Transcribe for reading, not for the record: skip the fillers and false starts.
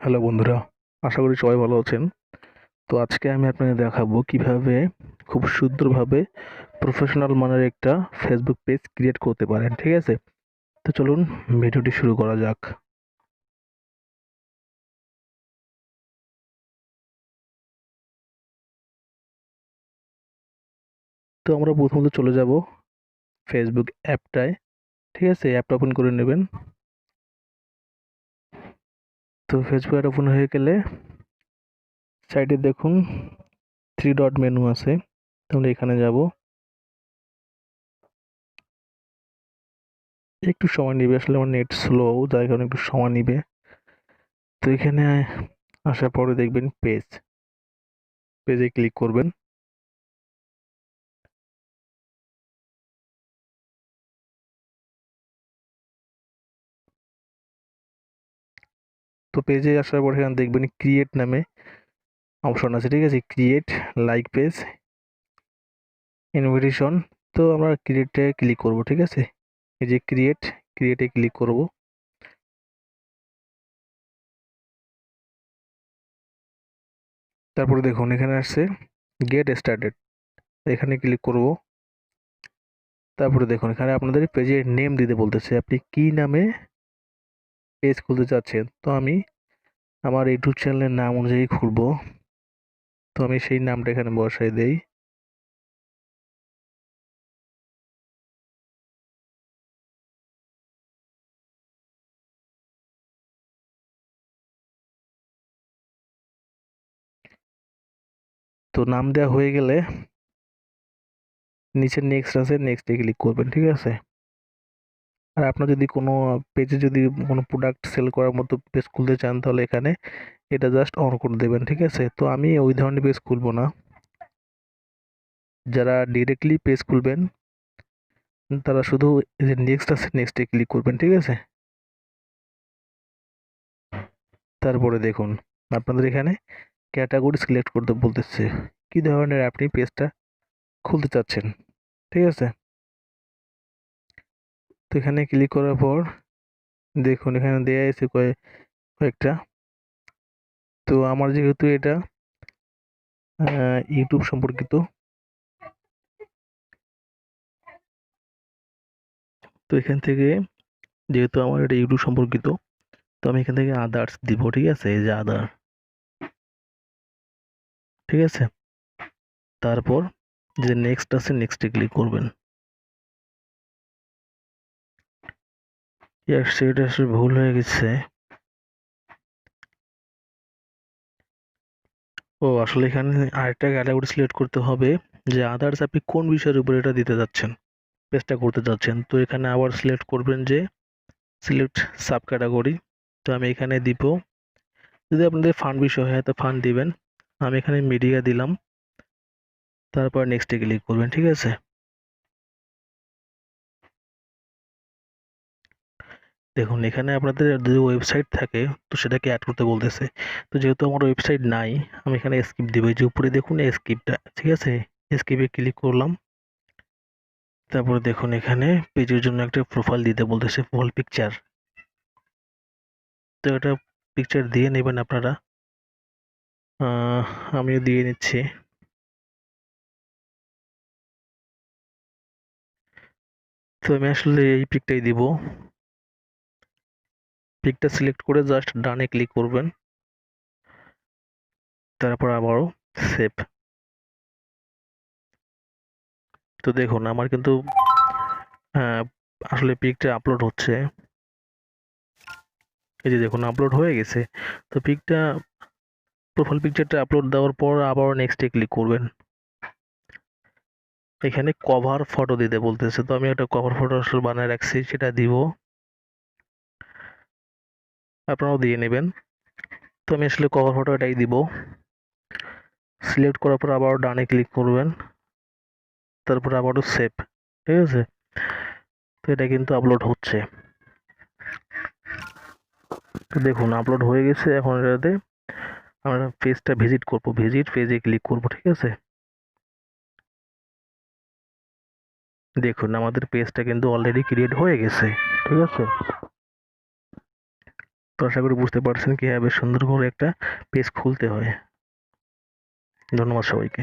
Hello বন্ধুরা, আশা করি সবাই ভালো আছেন। তো আজকে আমি আপনাদের দেখাবো কিভাবে খুব সুন্দরভাবে প্রফেশনাল মানের একটা ফেসবুক পেজ ক্রিয়েট করতে পারেন, ঠিক আছে? তো চলুন ভিডিওটি শুরু করা যাক। তো আমরা প্রথমত চলে যাব ফেসবুক অ্যাপটায়, ঠিক আছে? অ্যাপটা ওপেন করে নেবেন। তো ফেসবুক অ্যাপ ওপেন হয়ে গেলে সাইডে দেখুন 3 ডট মেনু আছে। তো আমরা এখানে যাব। একটু সময় নিবে, আসলে আমার নেট স্লো, যার কারণে একটু সময় নিবে। তো এখানে আসার পরে দেখবেন পেজে ক্লিক করবেন। তো পেজে আসার পর এখানে দেখবেন ক্রিয়েট নামে অপশন আছে, ঠিক আছে? Create like page invitation. তো আমরা ক্রিয়েটে ক্লিক করব, ঠিক আছে? এই যে ক্রিয়েটে ক্লিক করব। তারপরে দেখুন এখানে আসছে গেট স্টার্টেড, এখানে ক্লিক করব। তারপরে দেখুন এখানে আপনাদের পেজের নেম দিতে বলতেছে, আপনি কি নামে পেজ খুলতে চাচ্ছেন। তো আমি আমার ইউটিউব চ্যানেলের নাম অনুযায়ী খুলবো। তো আমি সেই নামটা এখানে বসাই দেই। তো নাম দেওয়া হয়ে গেলে নিচে নেক্সট আছে, নেক্সটে ক্লিক করবেন, ঠিক আছে? আর আপনার যদি কোনো পেজে যদি কোনো প্রোডাক্ট সেল করার মতো পেজ খুলতে চান, তাহলে এখানে এটা জাস্ট অন করে দেবেন, ঠিক আছে? তো আমি ওই ধরনের পেজ খুলবো না। যারা ডিরেক্টলি পেজ খুলবেন তারা শুধু এই যে নেক্সট আছে, নেক্সটে ক্লিক করবেন, ঠিক আছে? তারপরে দেখুন আপনাদের এখানে ক্যাটাগরি সিলেক্ট করতে বলতেছে, কি ধরনের আপনি পেজটা খুলতে চাচ্ছেন, ঠিক আছে? তো এখানে ক্লিক করার পর দেখুন এখানে দেয়া আছে কয়েকটা। তো আমার যেহেতু এটা ইউটিউব সম্পর্কিত, তো এখান থেকে যেহেতু আমার এটা ইউটিউব সম্পর্কিত, তো আমি এখান থেকে আদার্স দিব, ঠিক আছে? এই যে আদার, ঠিক আছে? তারপর যে নেক্সট আছে, নেক্সটে ক্লিক করবেন। সেটা আসলে ভুল হয়ে গেছে। ও আসলে এখানে আরেকটা ক্যাটাগরি সিলেক্ট করতে হবে, যে আদার্স আপনি কোন বিষয়ের উপর এটা দিতে যাচ্ছেন, পেজটা করতে যাচ্ছেন। তো এখানে আবার সিলেক্ট করবেন যে সিলেক্ট সাব ক্যাটাগরি। তো আমি এখানে দিব, যদি আপনাদের ফান্ড বিষয় হয় তো ফান্ড দিবেন। আমি এখানে মিডিয়া দিলাম। তারপর নেক্সটে ক্লিক করবেন, ঠিক আছে? দেখুন এখানে আপনাদের যদি ওয়েবসাইট থাকে তো সেটাকে অ্যাড করতে বলতেছে। তো যেহেতু আমার ওয়েবসাইট নাই, আমি এখানে স্কিপ দিব। এই যে উপরে দেখুন স্কিপটা, ঠিক আছে? স্কিপে ক্লিক করলাম। তারপরে দেখুন এখানে পেজের জন্য একটা প্রোফাইল দিতে বলতেছে, প্রোফাইল পিকচার। তো এটা পিকচার দিয়ে নেবেন আপনারা। আহ, আমিও দিয়ে নিচ্ছি। তো আমি আসলে এই পিকটাই দিব। পিকটা সিলেক্ট করে জাস্ট ডানে ক্লিক করবেন। তারপর আবারও সেভ। তো দেখুন আমার কিন্তু আহ, আসলে পিকটা আপলোড হচ্ছে। এই যে দেখুন আপলোড হয়ে গেছে। তো প্রোফাইল পিকচারটা আপলোড দেওয়ার পর আবার নেক্সটে ক্লিক করবেন। এখানে কভার ফটো দিতে বলতেছে, তো আমি একটা কভার ফটো আসলে বানায় রাখছি, সেটা দিব। আপনারাও দিয়ে নেবেন। তো আমি আসলে কভার ফটো এটাই দিব। সিলেক্ট করার পর আবার ডানে ক্লিক করবেন। তারপর আবারও সেভ, ঠিক আছে? তো এটা কিন্তু আপলোড হচ্ছে। তো দেখুন আপলোড হয়ে গেছে। এখন এটাতে আমরা পেজটা ভিজিট করব, ভিজিট পেজে ক্লিক করব, ঠিক আছে? দেখুন আমাদের পেজটা কিন্তু অলরেডি ক্রিয়েট হয়ে গেছে, ঠিক আছে? তো আশা করি বুঝতে পারছেন কিভাবে সুন্দর করে একটা পেজ খুলতে হয়। ধন্যবাদ সবাইকে।